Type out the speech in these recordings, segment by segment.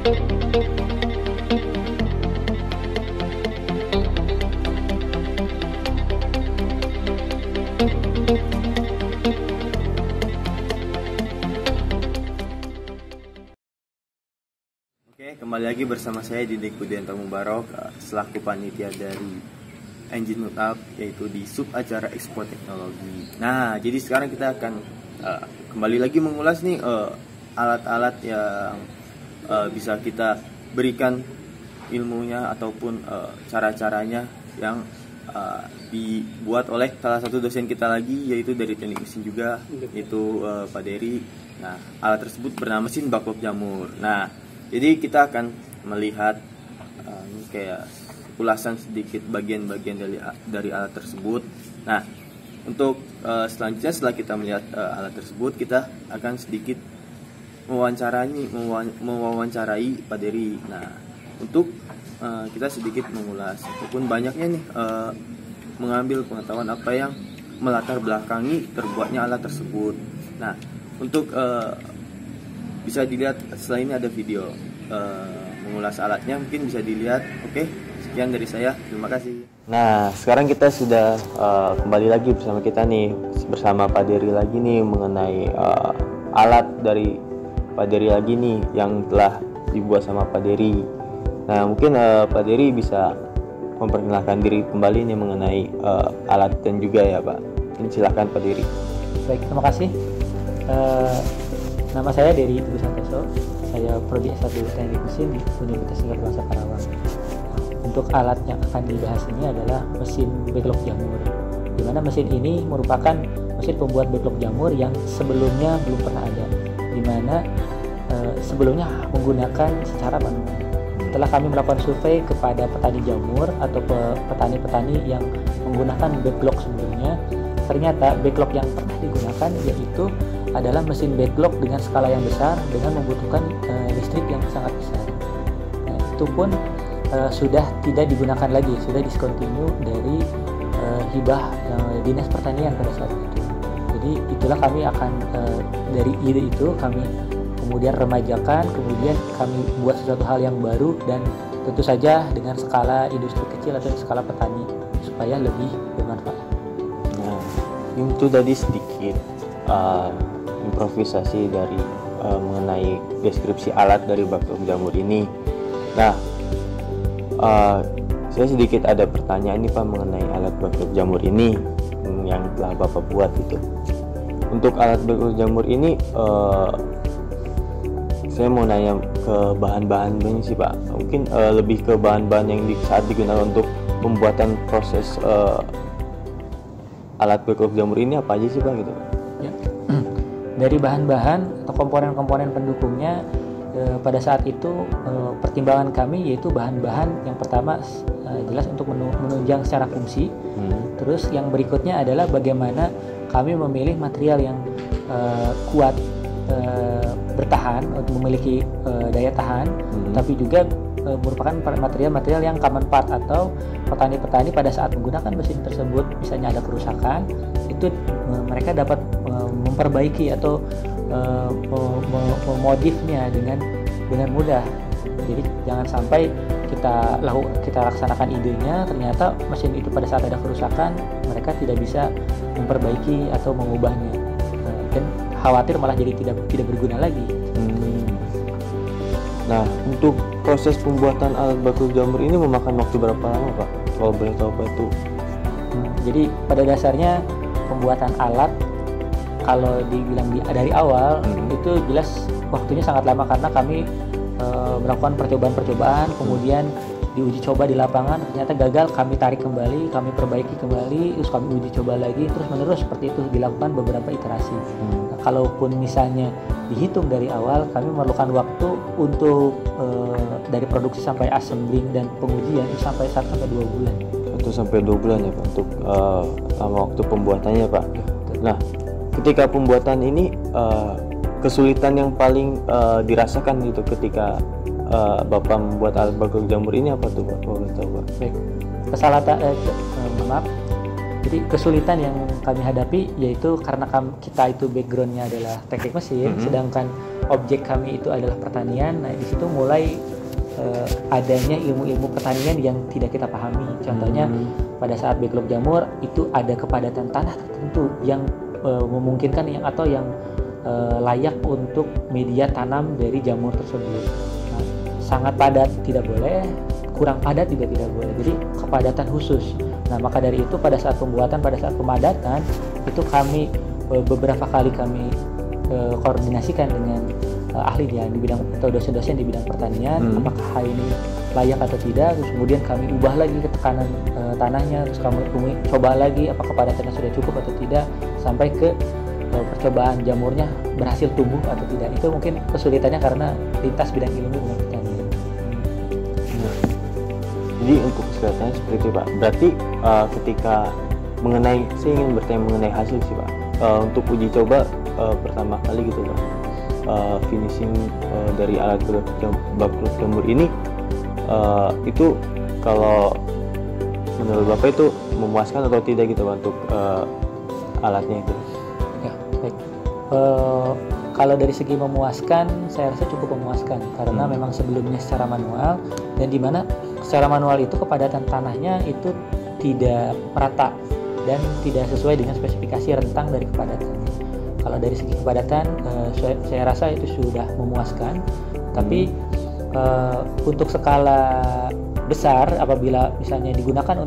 Oke, kembali lagi bersama saya Didik Budianto Mubarok selaku panitia dari Engine Meetup, yaitu di sub acara Expo Teknologi. Nah, jadi sekarang kita akan kembali lagi mengulas nih alat-alat yang bisa kita berikan ilmunya ataupun cara-caranya yang dibuat oleh salah satu dosen kita lagi, yaitu dari teknik mesin juga, yaitu Pak Dery. Nah, alat tersebut bernama mesin backlog jamur. Nah, jadi kita akan melihat ini kayak ulasan sedikit bagian-bagian dari alat tersebut. Nah, untuk selanjutnya setelah kita melihat alat tersebut, kita akan sedikit mewawancarai Pak Dery. Nah, untuk kita sedikit mengulas ataupun banyaknya nih mengambil pengetahuan apa yang melatar belakangi terbuatnya alat tersebut. Nah, untuk bisa dilihat setelah ini ada video mengulas alatnya, mungkin bisa dilihat. Oke, sekian dari saya, terima kasih. Nah, sekarang kita sudah kembali lagi bersama kita nih, bersama Pak Dery lagi nih, mengenai alat dari Pak Dery lagi nih yang telah dibuat sama Pak Dery. Nah, mungkin Pak Dery bisa memperkenalkan diri kembali nih mengenai alat dan juga ya Pak. Silakan Pak Dery. Baik, terima kasih. Nama saya Dery Teguh Santoso. Saya prodi S1 Teknik Mesin di Universitas Negeri Bangsa Karawang. Untuk alat yang akan dibahas ini adalah mesin backlog jamur, di mana mesin ini merupakan mesin pembuat backlog jamur yang sebelumnya belum pernah ada, di mana sebelumnya menggunakan secara manual. Setelah kami melakukan survei kepada petani jamur atau petani-petani yang menggunakan backlog sebelumnya, ternyata backlog yang pernah digunakan yaitu adalah mesin backlog dengan skala yang besar dengan membutuhkan listrik yang sangat besar. Nah, itu pun sudah tidak digunakan lagi, sudah discontinue dari hibah Dinas Pertanian pada saat itu. Jadi itulah kami akan dari ide itu kami kemudian remajakan, kemudian kami buat sesuatu hal yang baru dan tentu saja dengan skala industri kecil atau skala petani supaya lebih bermanfaat. Nah, itu tadi sedikit improvisasi dari mengenai deskripsi alat dari backlog jamur ini. Nah, saya sedikit ada pertanyaan nih Pak mengenai alat backlog jamur ini yang telah Bapak buat itu. Untuk alat backlog jamur ini, saya mau nanya ke bahan-bahannya sih Pak. Mungkin lebih ke bahan-bahan yang saat digunakan untuk pembuatan proses alat backlog jamur ini apa aja sih Pak gitu? Ya. Dari bahan-bahan atau komponen-komponen pendukungnya pada saat itu pertimbangan kami yaitu bahan-bahan yang pertama jelas untuk menunjang secara fungsi. Terus yang berikutnya adalah bagaimana kami memilih material yang kuat, bertahan, untuk memiliki daya tahan, tapi juga merupakan material-material yang common part atau petani-petani pada saat menggunakan mesin tersebut misalnya ada kerusakan, itu mereka dapat memperbaiki atau memodifnya dengan mudah. Jadi jangan sampai kita laksanakan idenya, ternyata mesin itu pada saat ada kerusakan mereka tidak bisa memperbaiki atau mengubahnya, dan khawatir malah jadi tidak berguna lagi. Nah, untuk proses pembuatan alat backlog jamur ini memakan waktu berapa lama Pak? Kalau boleh tahu Pak itu? Jadi pada dasarnya pembuatan alat kalau dibilang dari awal itu jelas waktunya sangat lama karena kami melakukan percobaan-percobaan, kemudian diuji coba di lapangan, ternyata gagal, kami tarik kembali, kami perbaiki kembali, terus kami uji coba lagi, terus menerus seperti itu dilakukan beberapa iterasi. Nah, kalaupun misalnya dihitung dari awal, kami memerlukan waktu untuk dari produksi sampai assembling dan pengujian itu sampai 1 sampai 2 bulan. 1 sampai 2 bulan ya Pak untuk lama waktu pembuatannya Pak. Nah, ketika pembuatan ini kesulitan yang paling dirasakan gitu ketika Bapak membuat alat backlog jamur ini apa tuh Pak? Boleh tahu Pak? Baik, maaf. Jadi kesulitan yang kami hadapi yaitu karena kita itu backgroundnya adalah teknik mesin, sedangkan objek kami itu adalah pertanian. Nah, di situ mulai adanya ilmu-ilmu pertanian yang tidak kita pahami. Contohnya pada saat backlog jamur itu ada kepadatan tanah tertentu yang memungkinkan yang layak untuk media tanam dari jamur tersebut. Nah, sangat padat tidak boleh, kurang padat juga tidak boleh. Jadi kepadatan khusus. Nah, maka dari itu pada saat pemadatan itu kami beberapa kali kami koordinasikan dengan ahlinya di bidang atau dosen-dosen di bidang pertanian, apakah hal ini layak atau tidak. Terus kemudian kami ubah lagi ke tekanan tanahnya, terus kami coba lagi apakah padatannya sudah cukup atau tidak, sampai ke percobaan jamurnya berhasil tumbuh atau tidak. Itu mungkin kesulitannya karena lintas bidang ilmu dengan pertanian. Jadi untuk kesulitannya seperti itu Pak. Berarti ketika saya ingin bertanya mengenai hasil sih Pak. Untuk uji coba pertama kali gitu Pak, finishing dari alat backlog jamur ini itu kalau menurut Bapak itu memuaskan atau tidak gitu Pak untuk alatnya itu? Ya, baik. Kalau dari segi memuaskan, saya rasa cukup memuaskan karena memang sebelumnya secara manual, dan di mana secara manual itu kepadatan tanahnya itu tidak merata dan tidak sesuai dengan spesifikasi rentang dari kepadatannya. Kalau dari segi kepadatan, saya rasa itu sudah memuaskan. Tapi untuk skala besar, apabila misalnya digunakan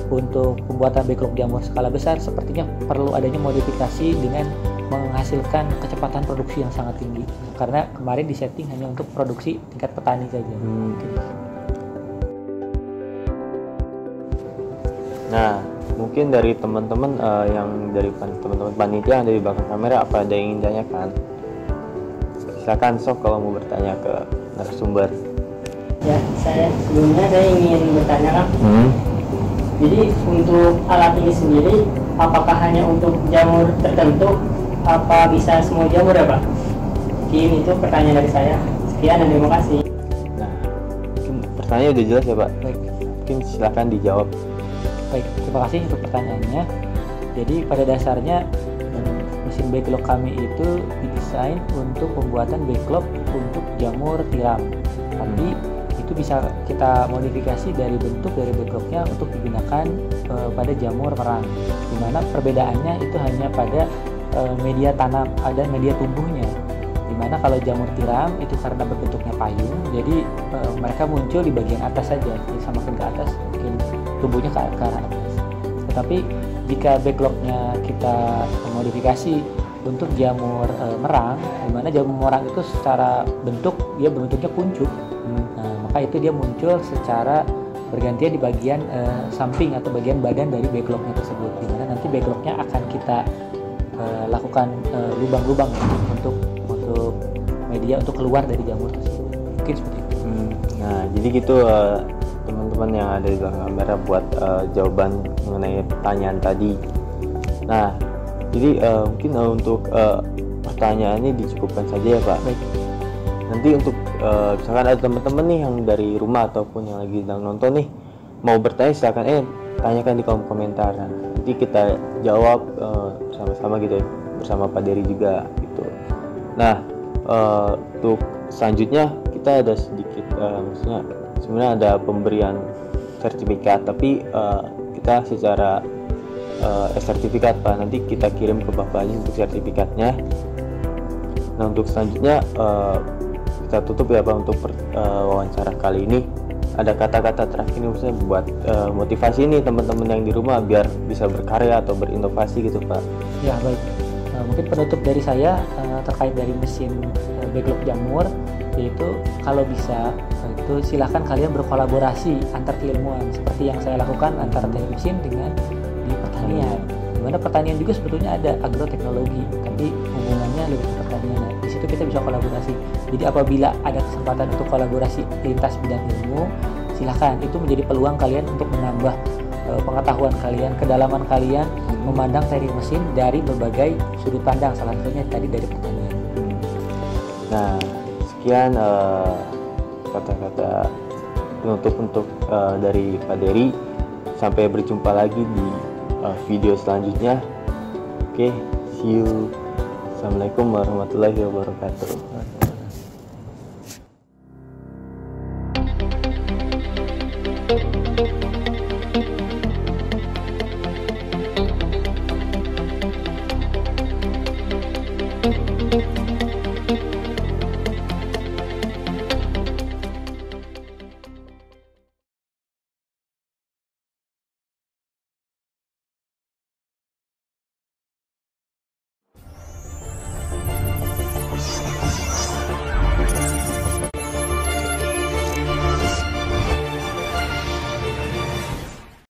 untuk pembuatan backlog jamur skala besar, sepertinya perlu adanya modifikasi dengan menghasilkan kecepatan produksi yang sangat tinggi. Karena kemarin disetting hanya untuk produksi tingkat petani saja. Nah, mungkin dari teman-teman yang dari teman-teman panitia yang ada di belakang kamera, apa ada yang ingin tanyakan? Silakan Sof kalau mau bertanya ke narasumber. Ya, sebelumnya saya ingin bertanya Kang. Jadi untuk alat ini sendiri, apakah hanya untuk jamur tertentu? Apa bisa semua jamur ya Pak? Mungkin itu pertanyaan dari saya. Sekian dan terima kasih. Nah, mungkin pertanyaannya udah jelas ya Pak. Baik. Mungkin silakan dijawab. Baik, terima kasih untuk pertanyaannya. Jadi pada dasarnya mesin backlog kami itu didesain untuk pembuatan backlog untuk jamur tiram. Tapi itu bisa kita modifikasi dari bentuk dari backlognya untuk digunakan pada jamur merang. Dimana perbedaannya itu hanya pada media tanam, ada media tumbuhnya. Dimana kalau jamur tiram itu karena berbentuknya payung, jadi mereka muncul di bagian atas saja, jadi semakin ke atas mungkin tumbuhnya ke arah atas. Tetapi jika backlognya kita modifikasi untuk jamur merang, dimana jamur merang itu secara bentuk dia berbentuknya kuncup, maka itu dia muncul secara bergantian di bagian samping atau bagian badan dari backlognya tersebut, dimana nanti backlognya akan kita lakukan lubang-lubang untuk media untuk keluar dari jamur tersebut. Mungkin seperti itu. Nah, jadi gitu teman-teman yang ada di belakang kamera buat jawaban mengenai pertanyaan tadi. Nah, jadi mungkin untuk pertanyaannya dicukupkan saja ya Pak. Baik. Nanti untuk misalkan ada teman-teman nih yang dari rumah ataupun yang lagi sedang nonton nih mau bertanya, silakan tanyakan di kolom komentar. Nah, nanti kita jawab sama-sama gitu ya, bersama Pak Dery juga gitu. Nah, untuk selanjutnya kita ada sedikit maksudnya sebenarnya ada pemberian sertifikat, tapi kita secara sertifikat Pak, nanti kita kirim ke Bapak aja untuk sertifikatnya. Nah, untuk selanjutnya kita tutup ya Pak untuk wawancara kali ini. Ada kata-kata terakhir nih misalnya buat motivasi nih teman-teman yang di rumah biar bisa berkarya atau berinovasi gitu Pak. Ya, baik. Mungkin penutup dari saya terkait dari mesin backlog jamur, yaitu kalau bisa itu silahkan kalian berkolaborasi antar keilmuan seperti yang saya lakukan antara teknik mesin dengan di pertanian. Dimana pertanian juga sebetulnya ada agroteknologi, tapi hubungannya lebih ke pertanian. Nah, di situ kita bisa kolaborasi. Jadi apabila ada kesempatan untuk kolaborasi lintas bidang ilmu, silahkan. Itu menjadi peluang kalian untuk menambah pengetahuan kalian, kedalaman kalian memandang teknik mesin dari berbagai sudut pandang, salah satunya tadi dari pertanian. Nah, sekian kata-kata penutup untuk dari Pak Dery. Sampai berjumpa lagi di video selanjutnya. Oke, see you. Assalamualaikum warahmatullahi wabarakatuh.